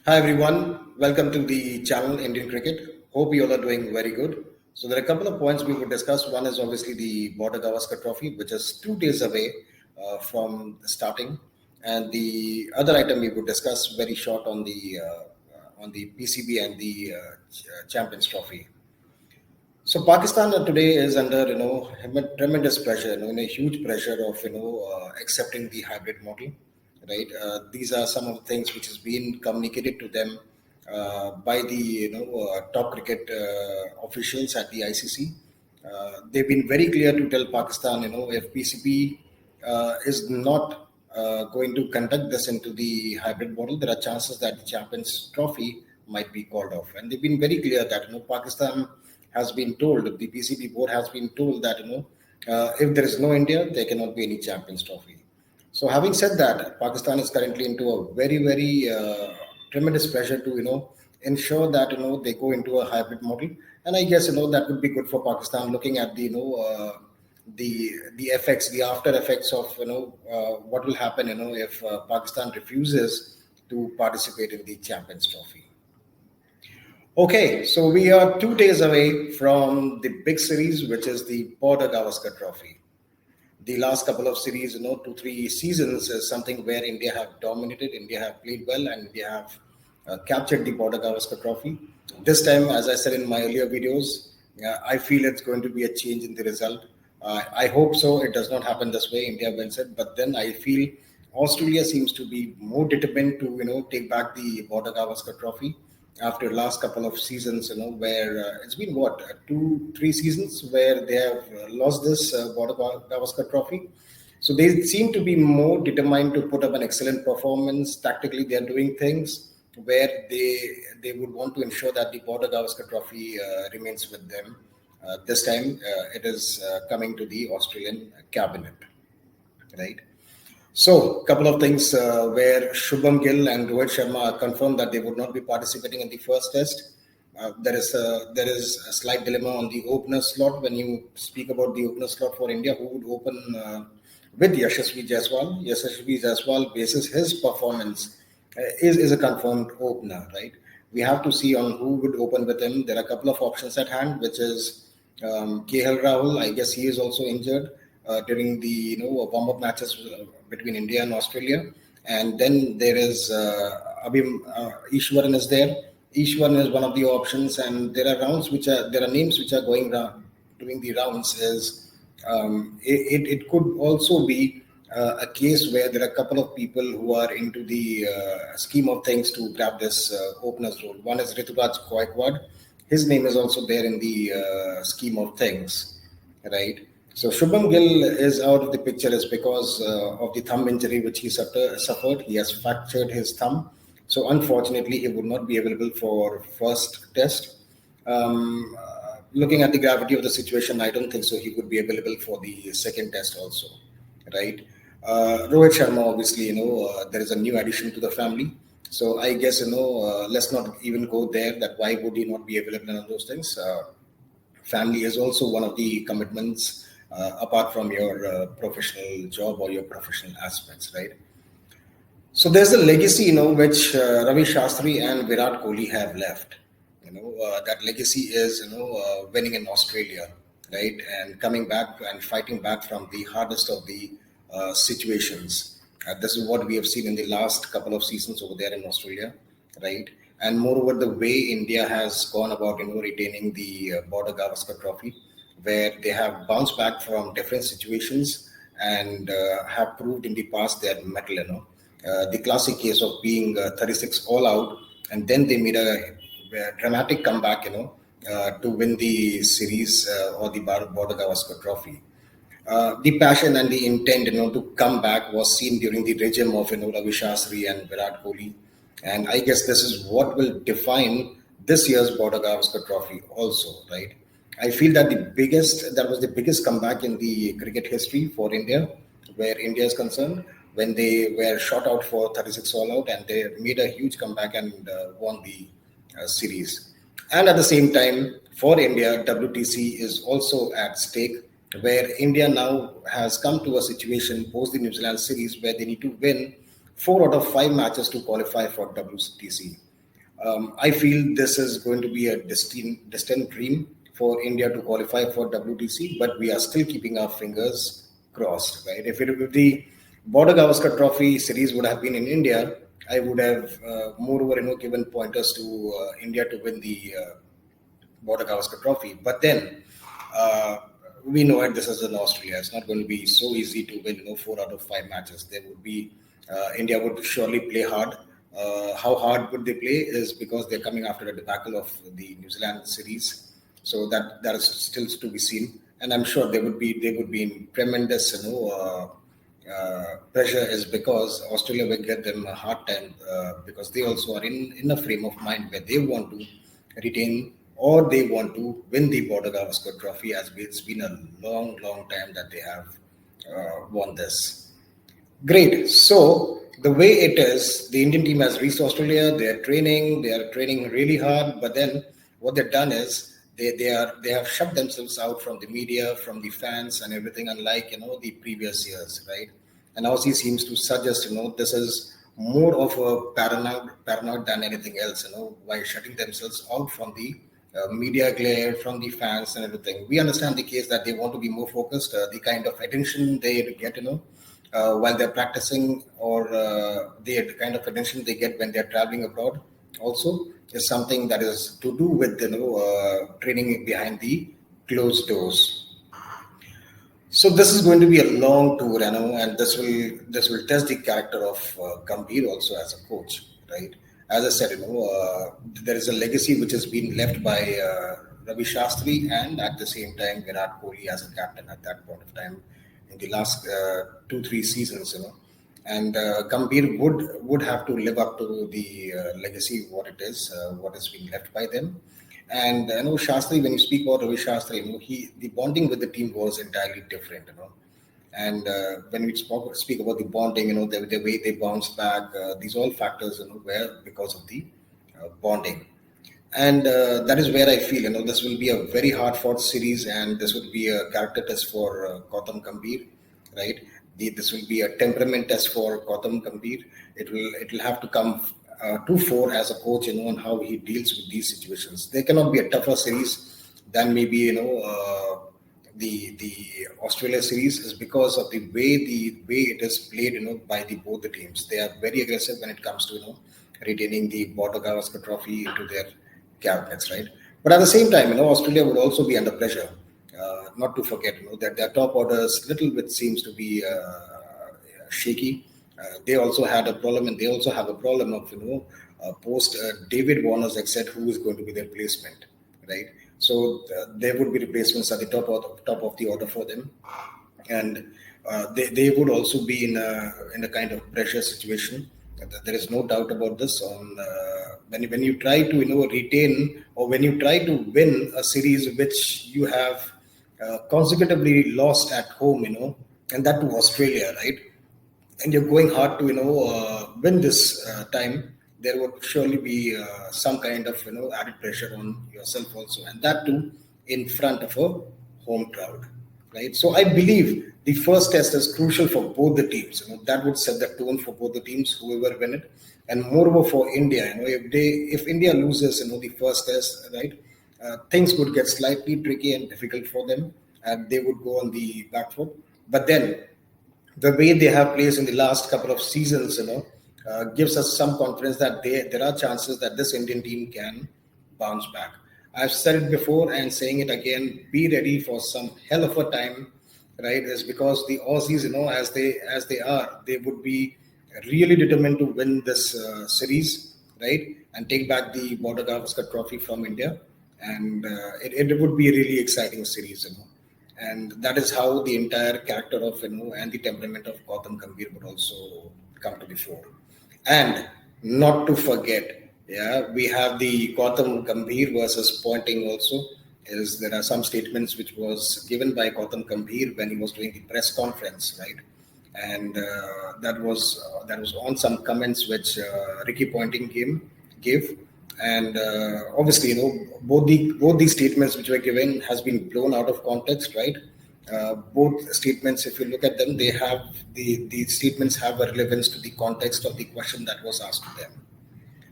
Hi everyone, welcome to the channel Indian Cricket. Hope you all are doing very good. So there are a couple of points we would discuss. One is obviously the Border Gavaskar Trophy, which is 2 days away from starting, and the other item we would discuss very short on the PCB and the Champions Trophy. So Pakistan today is under tremendous pressure, in a huge pressure of accepting the hybrid model, right? These are some of the things which has been communicated to them by the top cricket officials at the ICC. They've been very clear to tell Pakistan, if PCB is not going to conduct this into the hybrid model, there are chances that the Champions Trophy might be called off. And they've been very clear that Pakistan has been told, the PCB board has been told that if there is no India, there cannot be any Champions Trophy. So having said that, Pakistan is currently into a very tremendous pressure to ensure that they go into a hybrid model, and I guess that would be good for Pakistan, looking at the the effects, the after effects of what will happen if Pakistan refuses to participate in the Champions Trophy. Okay, so we are 2 days away from the big series, which is the Border Gavaskar Trophy. The last couple of series, 2, 3 seasons is something where India have dominated, India have played well, and India have captured the Border Gavaskar Trophy. This time, as I said in my earlier videos, I feel it's going to be a change in the result. I hope so. It does not happen this way. India wins it, but then I feel Australia seems to be more determined to take back the Border Gavaskar Trophy after last couple of seasons, where it's been what 2, 3 seasons where they have lost this Border Gavaskar Trophy. So they seem to be more determined to put up an excellent performance. Tactically, they are doing things where they would want to ensure that the Border Gavaskar Trophy remains with them. This time, it is coming to the Australian cabinet, right? So, a couple of things where Shubham Gill and Rohit Sharma confirmed that they would not be participating in the first test. There is a slight dilemma on the opener slot when you speak about the opener slot for India. Who would open with Yashasvi Jaiswal? Yashasvi Jaiswal, basis his performance, is a confirmed opener, right? We have to see on who would open with him. There are a couple of options at hand, which is KL Rahul. I guess he is also injured during the warm-up matches between India and Australia. And then there is Abhim Ishwaran is there. Ishwaran is one of the options, and there are names which are going round doing the rounds. It could also be a case where there are a couple of people who are into the scheme of things to grab this opener's role. One is Rituraj Gaikwad. His name is also there in the scheme of things, right? So Shubham Gill is out of the picture is because of the thumb injury which he suffered. He has fractured his thumb. So unfortunately, he would not be available for first test. Looking at the gravity of the situation, I don't think so. He would be available for the second test also, right? Rohit Sharma, obviously, there is a new addition to the family. So I guess, let's not even go there. That why would he not be available on those things? Family is also one of the commitments apart from your professional job or your professional aspects, right? So there's a legacy, which Ravi Shastri and Virat Kohli have left. That legacy is, winning in Australia, right, and coming back and fighting back from the hardest of the situations. This is what we have seen in the last couple of seasons over there in Australia, right? And moreover, the way India has gone about, retaining the Border Gavaskar Trophy, where they have bounced back from different situations and have proved in the past their mettle. The classic case of being 36 all out, and then they made a dramatic comeback, to win the series or the Border Gavaskar Trophy. The passion and the intent, to come back was seen during the regime of, Ravi Shastri and Virat Kohli. And I guess this is what will define this year's Border Gavaskar Trophy also, right? I feel that that was the biggest comeback in the cricket history for India, where India is concerned, when they were shot out for 36 all out and they made a huge comeback and won the series. And at the same time, for India, WTC is also at stake, where India now has come to a situation post the New Zealand series where they need to win 4 out of 5 matches to qualify for WTC. I feel this is going to be a distant dream for India to qualify for WTC, but we are still keeping our fingers crossed, right? If the Border Gavaskar Trophy series would have been in India, I would have moreover, given pointers to India to win the Border Gavaskar Trophy. But then uh, we know it. This is in Australia. It's not going to be so easy to win. 4 out of 5 matches. There would be India would surely play hard. How hard would they play is because they're coming after a debacle of the New Zealand series. So that is still to be seen. And I'm sure they would be in tremendous pressure is because Australia will get them a hard time because they also are in a frame of mind where they want to retain or they want to win the Border Gavaskar Trophy as it's been a long, long time that they have won this. Great. So the way it is, the Indian team has reached Australia. They are training. They are training really hard. But then what they've done is they have shut themselves out from the media, from the fans, and everything. Unlike the previous years, right? And Aussie seems to suggest this is more of a paranoid than anything else. By shutting themselves out from the media glare, from the fans, and everything. We understand the case that they want to be more focused. The kind of attention they get, while they're practicing or the kind of attention they get when they're traveling abroad also is something that is to do with training behind the closed doors. So this is going to be a long tour, and this will test the character of Gambhir also as a coach, right? As I said, there is a legacy which has been left by Ravi Shastri and at the same time Virat Kohli as a captain at that point of time in the last 2-3 seasons, and Gambhir would have to live up to the legacy what it is, what is being left by them. And Shastri, when you speak about Ravi Shastri, the bonding with the team was entirely different, And when we speak about the bonding, the way they bounce back, these all factors, were because of the bonding. And that is where I feel, this will be a very hard fought series, and this would be a character test for Gautam Gambhir, right? This will be a temperament test for Gautam Gambhir. It will have to come to fore as a coach, on how he deals with these situations. There cannot be a tougher series than maybe the Australia series is because of the way it is played, by both the teams. They are very aggressive when it comes to retaining the Border Gavaskar Trophy into their cabinets, right? But at the same time, Australia would also be under pressure. Not to forget, that their top orders little bit seems to be shaky. They also had a problem, and they also have a problem of post David Warner's exit, who is going to be their replacement, right? So there would be replacements at the top of the order for them, and they would also be in a kind of pressure situation. There is no doubt about this. On when you try to retain, or when you try to win a series which you have consecutively lost at home, and that to Australia, right? And you're going hard to win this time, there would surely be some kind of added pressure on yourself also, and that too in front of a home crowd, right? So I believe the first test is crucial for both the teams. That would set the tone for both the teams, whoever win it, and moreover for India. If India loses, the first test, right, things would get slightly tricky and difficult for them, and they would go on the back foot. But then the way they have played in the last couple of seasons, gives us some confidence that there are chances that this Indian team can bounce back. I've said it before and saying it again: be ready for some hell of a time, right? Is because the Aussies, as they are, they would be really determined to win this series, right, and take back the Border Gavaskar Trophy from India, and it would be a really exciting series, and that is how the entire character of and the temperament of Gautam Gambhir would also come to the fore. And not to forget, yeah, we have the Gautam Gambhir versus Ponting also. Is there are some statements which was given by Gautam Gambhir when he was doing the press conference, right? And that was on some comments which Ricky Ponting gave, and obviously both these statements which were given has been blown out of context, right? Both statements, if you look at them, they have the statements have a relevance to the context of the question that was asked to them,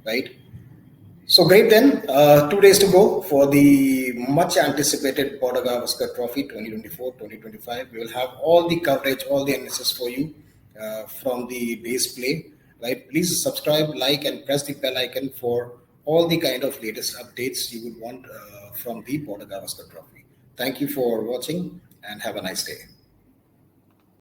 right? So great then. 2 days to go for the much anticipated Border Gavaskar Trophy 2024-2025. We will have all the coverage, all the analysis for you from the base play. Right? Please subscribe, like, and press the bell icon for all the kind of latest updates you would want from the Border Gavaskar Trophy. Thank you for watching and have a nice day.